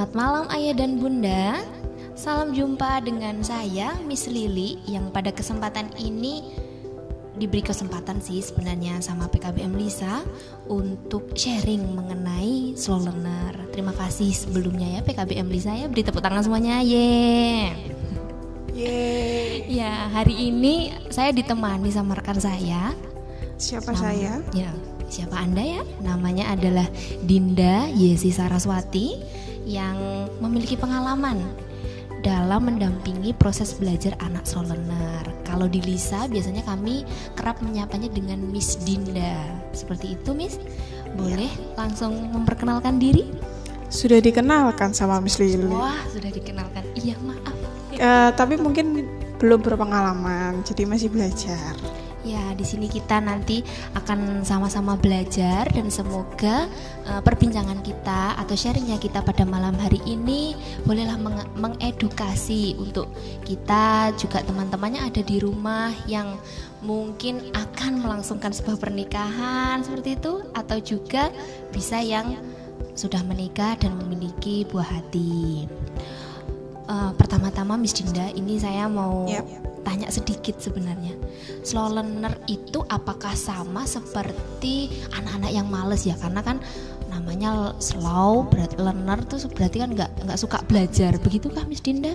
Selamat malam ayah dan bunda. Salam jumpa dengan saya Miss Lily yang pada kesempatan ini diberi kesempatan sih sebenarnya sama PKBM Lisa untuk sharing mengenai slow learner. Terima kasih sebelumnya ya PKBM Lisa ya, beri tepuk tangan semuanya. Yeay. Ya, hari ini saya ditemani sama rekan saya. Siapa saya? Ya, siapa Anda ya? Namanya adalah Dinda Yesi Saraswati yang memiliki pengalaman dalam mendampingi proses belajar anak slow learner. Kalau di Lisa biasanya kami kerap menyapanya dengan Miss Dinda. Seperti itu, Miss. Boleh langsung memperkenalkan diri? Sudah dikenalkan sama Miss Lily. Wah, sudah dikenalkan. Iya, maaf. Tapi mungkin belum berpengalaman, jadi masih belajar. Ya, di sini kita nanti akan sama-sama belajar dan semoga perbincangan kita atau sharingnya kita pada malam hari ini bolehlah mengedukasi untuk kita juga teman-temannya ada di rumah yang mungkin akan melangsungkan sebuah pernikahan seperti itu, atau juga bisa yang sudah menikah dan memiliki buah hati. Pertama-tama Miss Dinda, ini saya mau tanya sedikit sebenarnya. Slow learner itu apakah sama seperti anak-anak yang males ya? Karena kan namanya slow learner tuh berarti kan nggak suka belajar. Begitukah Miss Dinda?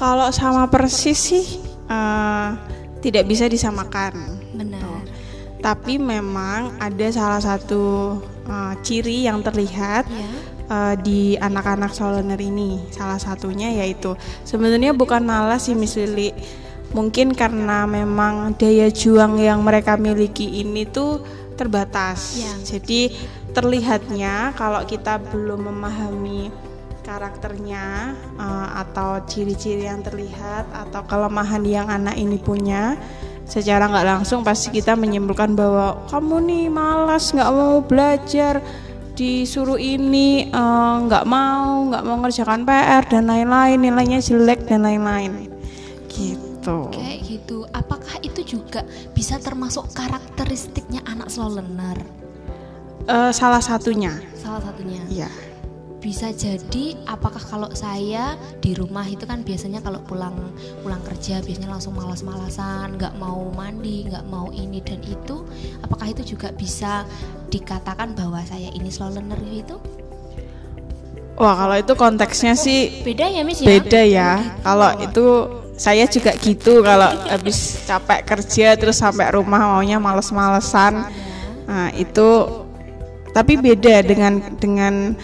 Kalau sama persis sih tidak bisa disamakan. Benar. Tapi memang ada salah satu ciri yang terlihat di anak-anak slow learner ini. Salah satunya yaitu sebenarnya bukan malas sih Miss Lily. Mungkin karena memang daya juang yang mereka miliki ini tuh terbatas. Jadi terlihatnya kalau kita belum memahami karakternya atau ciri-ciri yang terlihat atau kelemahan yang anak ini punya, secara nggak langsung pasti kita menyimpulkan bahwa kamu nih malas, nggak mau belajar, disuruh ini nggak mau ngerjakan PR dan lain-lain, nilainya jelek dan lain-lain gitu. Kayak gitu. Apakah itu juga bisa termasuk karakteristiknya anak slow learner? Salah satunya. Iya. Bisa jadi apakah kalau saya di rumah itu kan biasanya kalau pulang kerja biasanya langsung malas-malasan, nggak mau mandi, nggak mau ini dan itu, apakah itu juga bisa dikatakan bahwa saya ini slow learner gitu? Wah, kalau itu konteksnya sih beda ya Miss ya? Beda ya. Kalau itu saya juga gitu, kalau habis capek kerja terus sampai rumah maunya males-malesan. Nah, itu tapi beda dengan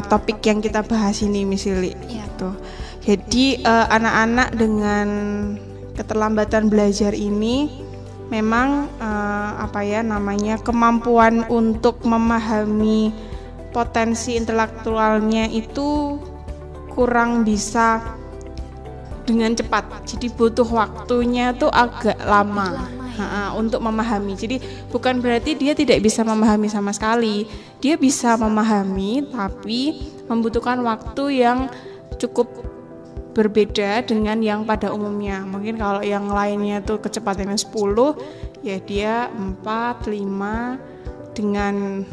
topik yang kita bahas ini Miss Lily. Gitu. Jadi anak-anak dengan keterlambatan belajar ini memang kemampuan untuk memahami potensi intelektualnya itu kurang bisa dengan cepat. Jadi butuh waktunya tuh agak lama untuk memahami. Jadi bukan berarti dia tidak bisa memahami sama sekali. Dia bisa memahami tapi membutuhkan waktu yang cukup berbeda dengan yang pada umumnya. Mungkin kalau yang lainnya tuh kecepatannya 10, ya dia 4, 5 dengan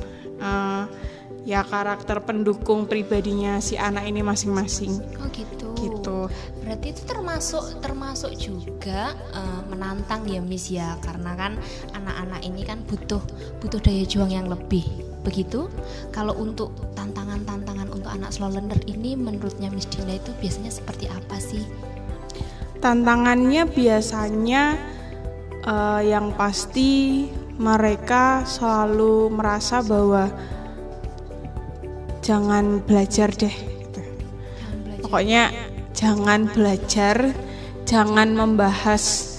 karakter pendukung pribadinya si anak ini masing-masing. Oh gitu. Gitu. Berarti itu termasuk juga menantang ya Miss ya, karena kan anak-anak ini kan butuh daya juang yang lebih. Begitu. Kalau untuk tantangan untuk anak slow learner ini menurutnya Miss Dinda itu biasanya seperti apa sih? Tantangannya biasanya yang pasti mereka selalu merasa bahwa jangan belajar deh gitu. Pokoknya jangan belajar, jangan membahas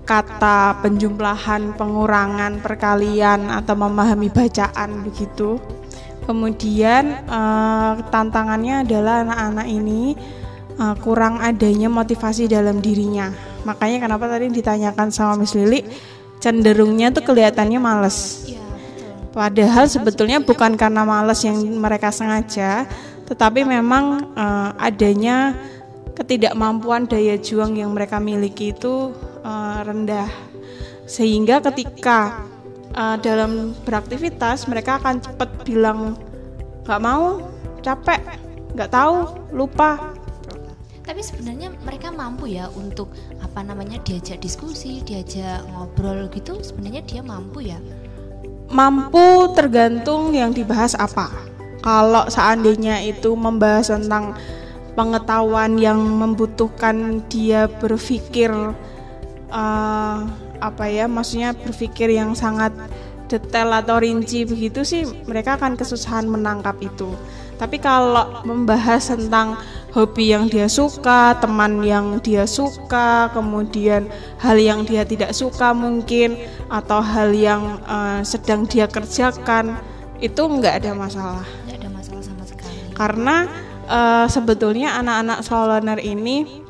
kata penjumlahan, pengurangan, perkalian atau memahami bacaan begitu. Kemudian tantangannya adalah anak-anak ini kurang adanya motivasi dalam dirinya. Makanya kenapa tadi ditanyakan sama Miss Lily, cenderungnya tuh kelihatannya males. Padahal sebetulnya bukan karena malas yang mereka sengaja, tetapi memang adanya ketidakmampuan daya juang yang mereka miliki itu rendah. Sehingga ketika dalam beraktivitas mereka akan cepat bilang nggak mau, capek, nggak tahu, lupa. Tapi sebenarnya mereka mampu ya untuk diajak diskusi, diajak ngobrol gitu, sebenarnya dia mampu ya? Mampu tergantung yang dibahas apa. Kalau seandainya itu membahas tentang pengetahuan yang membutuhkan dia berpikir maksudnya berpikir yang sangat detail atau rinci begitu sih, mereka akan kesusahan menangkap itu. Tapi kalau membahas tentang hobi yang dia suka, teman yang dia suka, kemudian hal yang dia tidak suka mungkin, atau hal yang sedang dia kerjakan, itu nggak ada masalah. Nggak ada masalah sama sekali. Karena sebetulnya anak-anak slow learner ini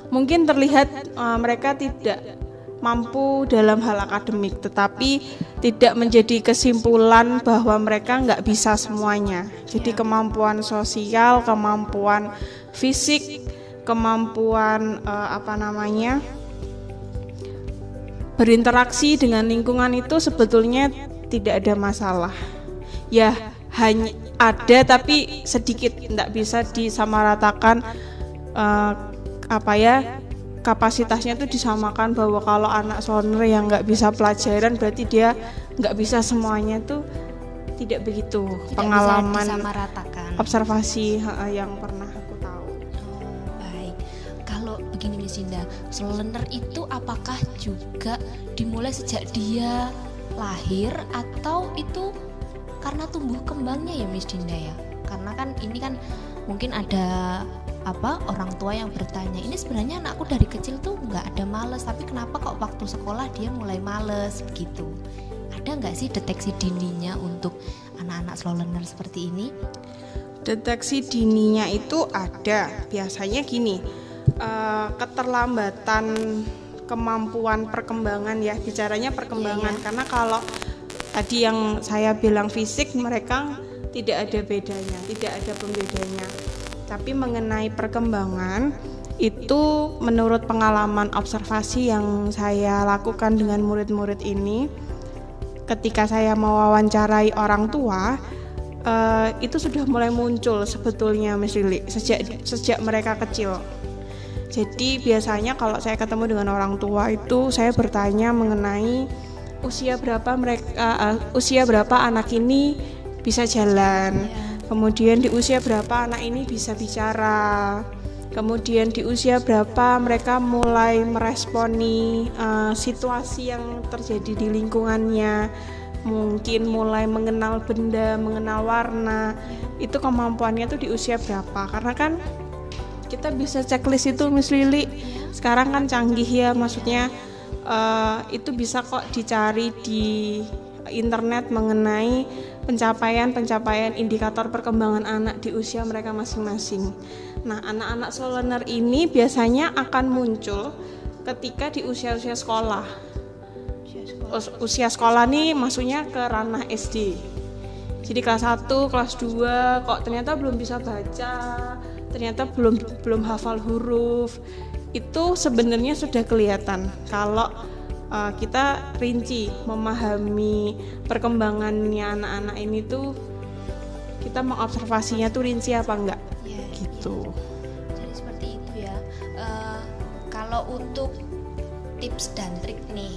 mungkin terlihat mereka tidak mampu dalam hal akademik, tetapi tidak menjadi kesimpulan bahwa mereka nggak bisa semuanya. Jadi kemampuan sosial, kemampuan fisik, kemampuan berinteraksi dengan lingkungan itu sebetulnya tidak ada masalah. Ya hanya ada, tapi sedikit, nggak bisa disamaratakan kapasitasnya itu disamakan bahwa kalau anak soner yang nggak bisa pelajaran berarti dia nggak bisa semuanya, itu tidak begitu. Tidak pengalaman bisa disamaratakan. Observasi yang pernah aku tahu. Baik, kalau begini Miss Dinda, slow learner itu apakah juga dimulai sejak dia lahir atau itu karena tumbuh kembangnya ya Miss Dinda ya? Karena kan ini kan mungkin ada orang tua yang bertanya, ini sebenarnya anakku dari kecil tuh nggak ada males, tapi kenapa kok waktu sekolah dia mulai males begitu? Ada nggak sih deteksi dininya untuk anak-anak slow learner seperti ini? Deteksi dininya itu ada, biasanya gini, keterlambatan kemampuan perkembangan ya, bicaranya perkembangan. Karena kalau tadi yang saya bilang fisik, mereka tidak ada bedanya, tidak ada pembedanya. Tapi mengenai perkembangan itu menurut pengalaman observasi yang saya lakukan dengan murid-murid ini, ketika saya mewawancarai orang tua, itu sudah mulai muncul sebetulnya Miss Lili sejak mereka kecil. Jadi biasanya kalau saya ketemu dengan orang tua itu saya bertanya mengenai usia berapa anak ini bisa jalan. Kemudian di usia berapa anak ini bisa bicara. Kemudian di usia berapa mereka mulai meresponi situasi yang terjadi di lingkungannya. Mungkin mulai mengenal benda, mengenal warna. Itu kemampuannya tuh di usia berapa. Karena kan kita bisa checklist itu Miss Lili. Sekarang kan canggih ya, maksudnya itu bisa kok dicari di internet mengenai pencapaian indikator perkembangan anak di usia mereka masing-masing. Nah, anak-anak slow learner ini biasanya akan muncul ketika di usia-usia sekolah. Usia sekolah nih maksudnya ke ranah SD. Jadi kelas 1, kelas 2 kok ternyata belum bisa baca, ternyata belum hafal huruf. Itu sebenarnya sudah kelihatan kalau kita rinci memahami perkembangannya anak-anak ini tuh, kita mengobservasinya tuh rinci apa enggak ya, gitu. Jadi seperti itu ya. Kalau untuk tips dan trik nih,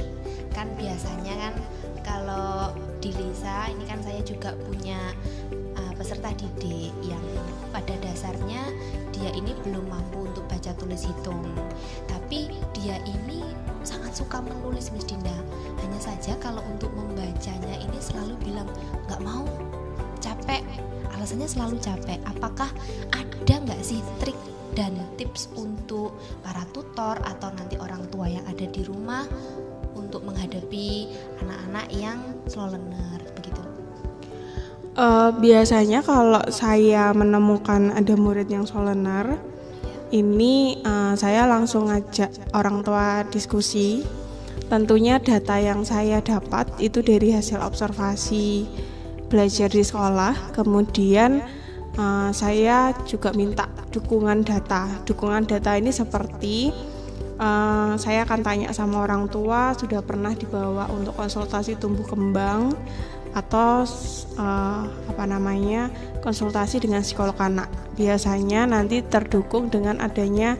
kan biasanya kan kalau di Lisa ini kan saya juga punya peserta didik yang pada dasarnya dia ini belum mampu untuk baca tulis hitung, tapi dia ini sangat suka menulis Miss Dinda. Hanya saja kalau untuk membacanya ini selalu bilang nggak mau, capek, alasannya selalu capek. Apakah ada nggak sih trik dan tips untuk para tutor atau nanti orang tua yang ada di rumah untuk menghadapi anak-anak yang slow learner begitu? Biasanya kalau saya menemukan ada murid yang slow learner, ini saya langsung ngajak orang tua diskusi. Tentunya data yang saya dapat itu dari hasil observasi belajar di sekolah. Kemudian saya juga minta dukungan data. Dukungan data ini seperti saya akan tanya sama orang tua, sudah pernah dibawa untuk konsultasi tumbuh kembang, atau konsultasi dengan psikolog anak. Biasanya nanti terdukung dengan adanya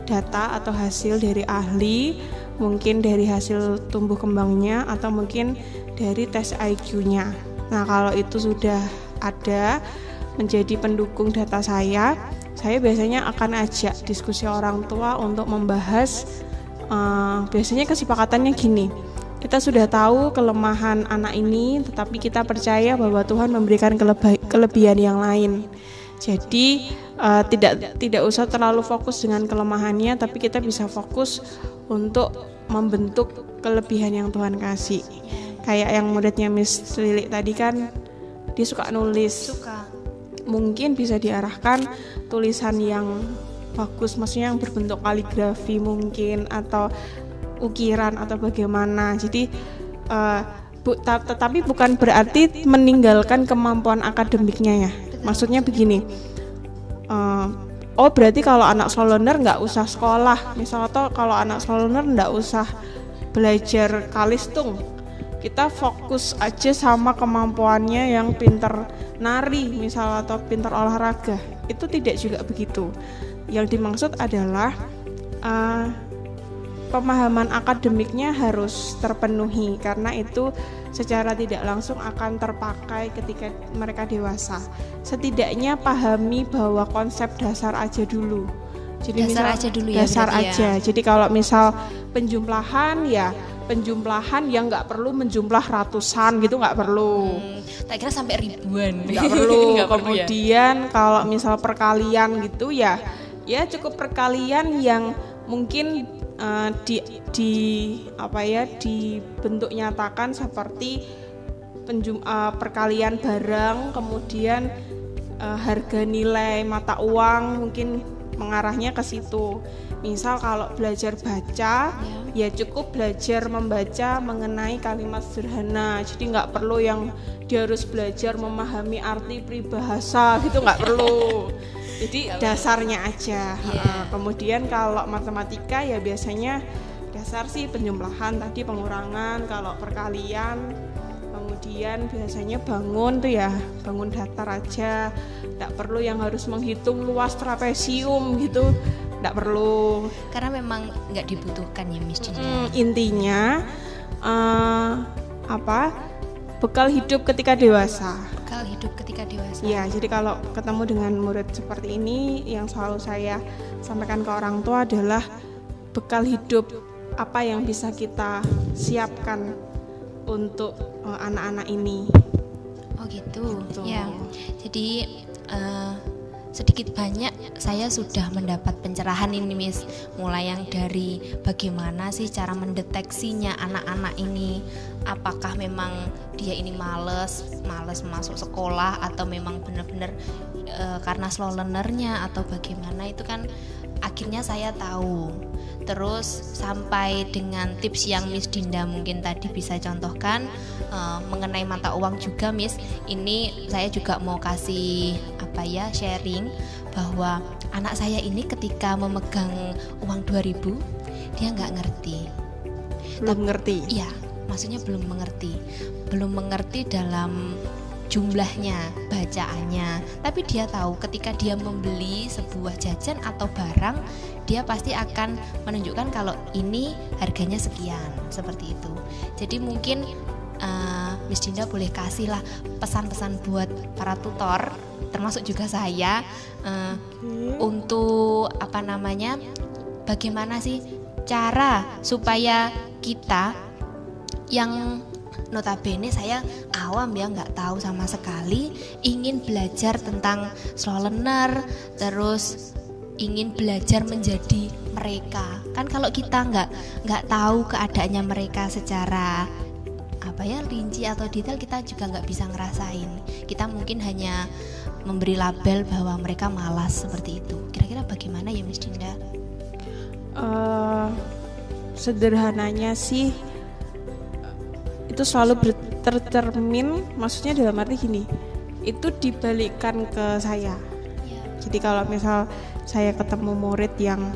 data atau hasil dari ahli, mungkin dari hasil tumbuh kembangnya atau mungkin dari tes IQ-nya. Nah, kalau itu sudah ada menjadi pendukung data saya biasanya akan ajak diskusi orang tua untuk membahas. Biasanya kesepakatannya gini, kita sudah tahu kelemahan anak ini, tetapi kita percaya bahwa Tuhan memberikan kelebihan yang lain. Jadi tidak usah terlalu fokus dengan kelemahannya, tapi kita bisa fokus untuk membentuk kelebihan yang Tuhan kasih. Kayak yang muridnya Miss Lili tadi kan, dia suka nulis. Mungkin bisa diarahkan tulisan yang bagus, maksudnya yang berbentuk kaligrafi mungkin, atau ukiran atau bagaimana. Jadi tetapi bukan berarti meninggalkan kemampuan akademiknya ya. Maksudnya begini, berarti kalau anak slow learner nggak usah sekolah, misal, atau kalau anak slow learner nggak usah belajar kalistung, kita fokus aja sama kemampuannya yang pinter nari misal atau pinter olahraga. Itu tidak juga begitu. Yang dimaksud adalah pemahaman akademiknya harus terpenuhi, karena itu secara tidak langsung akan terpakai ketika mereka dewasa. Setidaknya pahami bahwa konsep dasar aja dulu. Jadi dasar aja. Jadi kalau misal penjumlahan yang nggak perlu menjumlah ratusan gitu, nggak perlu. Tak kira sampai ribuan. Nggak perlu. Kemudian kalau misal perkalian gitu ya cukup perkalian yang mungkin dibentuk nyatakan seperti perkalian barang, kemudian harga nilai mata uang, mungkin mengarahnya ke situ. Misal kalau belajar baca, ya cukup belajar membaca mengenai kalimat sederhana. Jadi nggak perlu yang dia harus belajar memahami arti peribahasa gitu, nggak perlu. Jadi dasarnya aja. Kemudian kalau matematika ya biasanya dasar sih penjumlahan tadi, pengurangan. Kalau perkalian, kemudian biasanya bangun datar aja. Tidak perlu yang harus menghitung luas trapesium gitu, tidak perlu. Karena memang nggak dibutuhkan ya Miss Dinda. Intinya bekal hidup ketika dewasa. Ya, jadi kalau ketemu dengan murid seperti ini, yang selalu saya sampaikan ke orang tua adalah bekal hidup apa yang bisa kita siapkan untuk anak-anak ini. Oh gitu. Ya. Jadi sedikit banyak saya sudah mendapat pencerahan ini Miss, mulai yang dari bagaimana sih cara mendeteksinya anak-anak ini, apakah memang dia ini malas masuk sekolah atau memang benar-benar karena slow learnernya atau bagaimana, itu kan akhirnya saya tahu. Terus sampai dengan tips yang Miss Dinda mungkin tadi bisa contohkan mengenai mata uang juga Miss. Ini saya juga mau kasih sharing bahwa anak saya ini ketika memegang uang 2.000 dia nggak ngerti. Belum ngerti? Iya, maksudnya belum mengerti dalam jumlahnya, bacaannya. Tapi dia tahu ketika dia membeli sebuah jajan atau barang, dia pasti akan menunjukkan kalau ini harganya sekian, seperti itu. Jadi mungkin Miss Dinda boleh kasih lah pesan-pesan buat para tutor, termasuk juga saya, untuk bagaimana sih cara supaya kita yang notabene saya awam ya, nggak tahu sama sekali, ingin belajar tentang slow learner, terus ingin belajar menjadi mereka. Kan kalau kita nggak tahu keadaannya mereka secara rinci atau detail, kita juga nggak bisa ngerasain. Kita mungkin hanya memberi label bahwa mereka malas, seperti itu. Kira-kira bagaimana ya Miss Dinda? Sederhananya sih itu selalu tercermin, maksudnya dalam arti gini, itu dibalikkan ke saya. Jadi kalau misal saya ketemu murid yang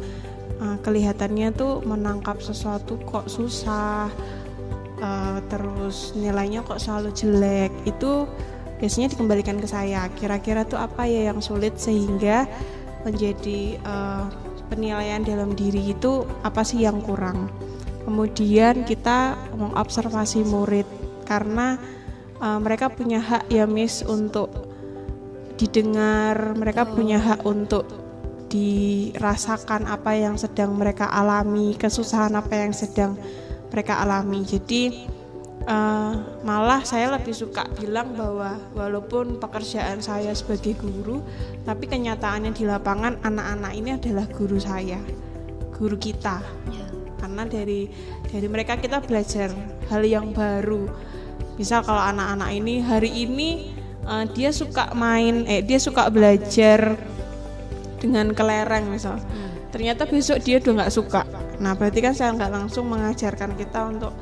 kelihatannya tuh menangkap sesuatu kok susah, terus nilainya kok selalu jelek, itu biasanya dikembalikan ke saya. Kira-kira tuh apa ya yang sulit sehingga menjadi penilaian dalam diri itu apa sih yang kurang. Kemudian kita mengobservasi murid karena mereka punya hak ya Miss untuk didengar, mereka punya hak untuk dirasakan apa yang sedang mereka alami, kesusahan apa yang sedang mereka alami. Jadi malah saya lebih suka bilang bahwa walaupun pekerjaan saya sebagai guru, tapi kenyataannya di lapangan anak-anak ini adalah guru saya, guru kita. Karena dari mereka kita belajar hal yang baru. Misal kalau anak-anak ini hari ini dia suka dia suka belajar dengan kelereng misal. Ternyata besok dia udah nggak suka. Nah berarti kan saya nggak langsung mengajarkan kita untuk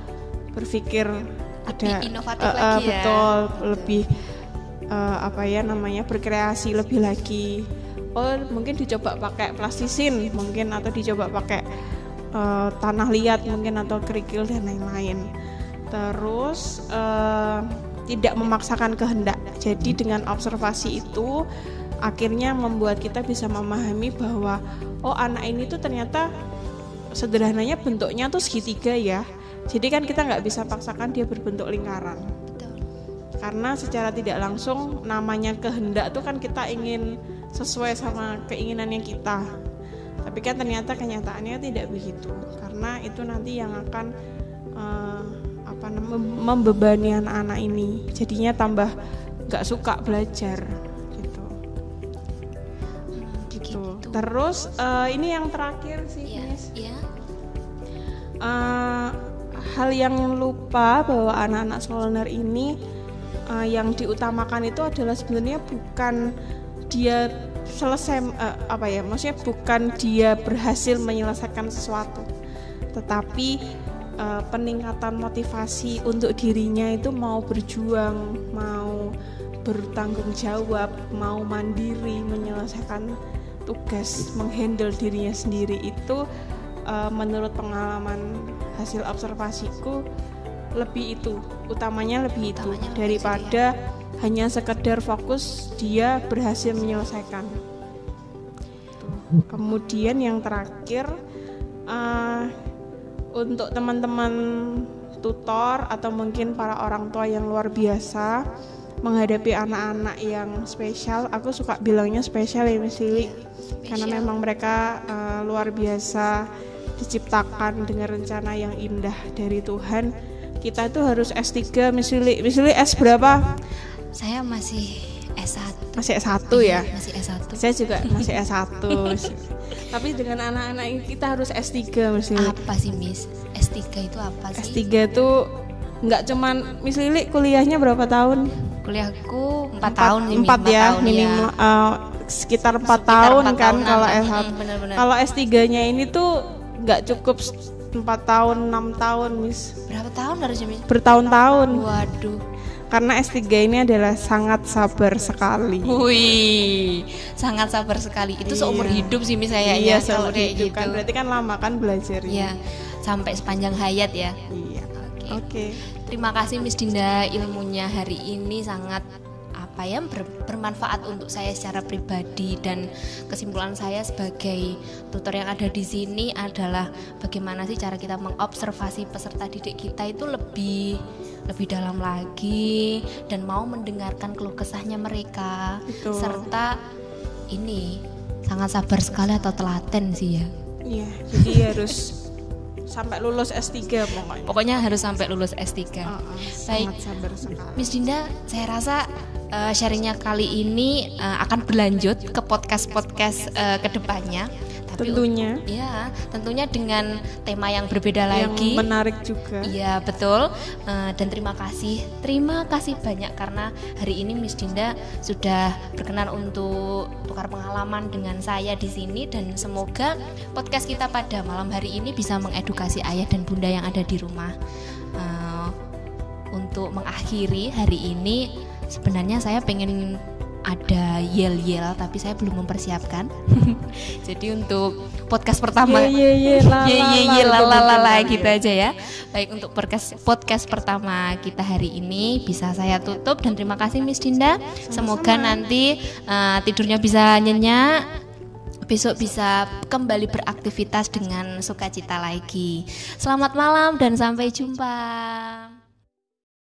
berpikir lebih ada inovatif lagi ya. Betul, lebih berkreasi lebih lagi. Oh mungkin dicoba pakai plastisin mungkin, atau dicoba pakai tanah liat mungkin, atau kerikil dan lain-lain. Terus tidak memaksakan kehendak. Jadi dengan observasi itu akhirnya membuat kita bisa memahami bahwa oh anak ini tuh ternyata sederhananya bentuknya tuh segitiga ya. Jadi kan kita nggak bisa paksakan dia berbentuk lingkaran. Betul. Karena secara tidak langsung namanya kehendak tuh kan kita ingin sesuai sama keinginannya kita. Tapi kan ternyata kenyataannya tidak begitu. Karena itu nanti yang akan membebani anak-anak ini. Jadinya tambah nggak suka belajar gitu. Terus ini yang terakhir sih, Miss. Hal yang lupa bahwa anak-anak Sloner ini yang diutamakan itu adalah sebenarnya bukan dia selesai maksudnya bukan dia berhasil menyelesaikan sesuatu, tetapi peningkatan motivasi untuk dirinya itu mau berjuang, mau bertanggung jawab, mau mandiri menyelesaikan tugas, menghandle dirinya sendiri. Itu menurut pengalaman hasil observasiku utamanya lebih itu daripada hanya sekedar fokus dia berhasil menyelesaikan. Kemudian yang terakhir untuk teman-teman tutor atau mungkin para orang tua yang luar biasa menghadapi anak-anak yang spesial, aku suka bilangnya spesial ya Miss Lili, karena memang mereka luar biasa diciptakan dengan rencana yang indah dari Tuhan. Kita itu harus S3 Miss Lili. Miss Lili S berapa? Saya masih S1. Masih S1 ya? Masih S1. Saya juga masih S1. Tapi dengan anak-anak ini kita harus S3 Miss Lili. Apa sih Miss? S3 itu apa sih? S3 itu nggak cuman Miss Lili kuliahnya berapa tahun? Kuliahku 4 tahun. 4 ya, minimal sekitar 4 tahun kan kalau S1. Kalau S3-nya ini tuh nggak cukup 4 tahun, 6 tahun Miss. Berapa tahun harusnya Miss? Bertahun-tahun. Waduh. Karena S3 ini adalah sangat sabar sekali. Wih, sangat sabar sekali. Itu seumur hidup sih Miss kayaknya. Iya, seumur hidup gitu. Kan berarti kan lama kan belajarnya. Iya, sampai sepanjang hayat ya. Iya. Oke. Terima kasih Miss Dinda, ilmunya hari ini sangat bermanfaat untuk saya secara pribadi, dan kesimpulan saya sebagai tutor yang ada di sini adalah bagaimana sih cara kita mengobservasi peserta didik kita itu lebih dalam lagi dan mau mendengarkan keluh kesahnya mereka. Betul. Serta ini sangat sabar sekali atau telaten sih ya. Iya, jadi harus sampai lulus S3 pokoknya harus sampai lulus S3. Sangat sabar sekali. Miss Dinda, saya rasa sharingnya kali ini akan berlanjut ke podcast kedepannya. Tapi tentunya dengan tema yang berbeda lagi, yang menarik juga. Iya betul. Dan terima kasih banyak karena hari ini Miss Dinda sudah berkenan untuk tukar pengalaman dengan saya di sini, dan semoga podcast kita pada malam hari ini bisa mengedukasi ayah dan bunda yang ada di rumah. Untuk mengakhiri hari ini, sebenarnya saya pengen ada yel-yel tapi saya belum mempersiapkan. Jadi untuk podcast pertama gitu aja ya. Baik, untuk podcast pertama kita hari ini bisa saya tutup dan terima kasih Miss Dinda. Semoga nanti tidurnya bisa nyenyak, besok bisa kembali beraktivitas dengan sukacita lagi. Selamat malam dan sampai jumpa.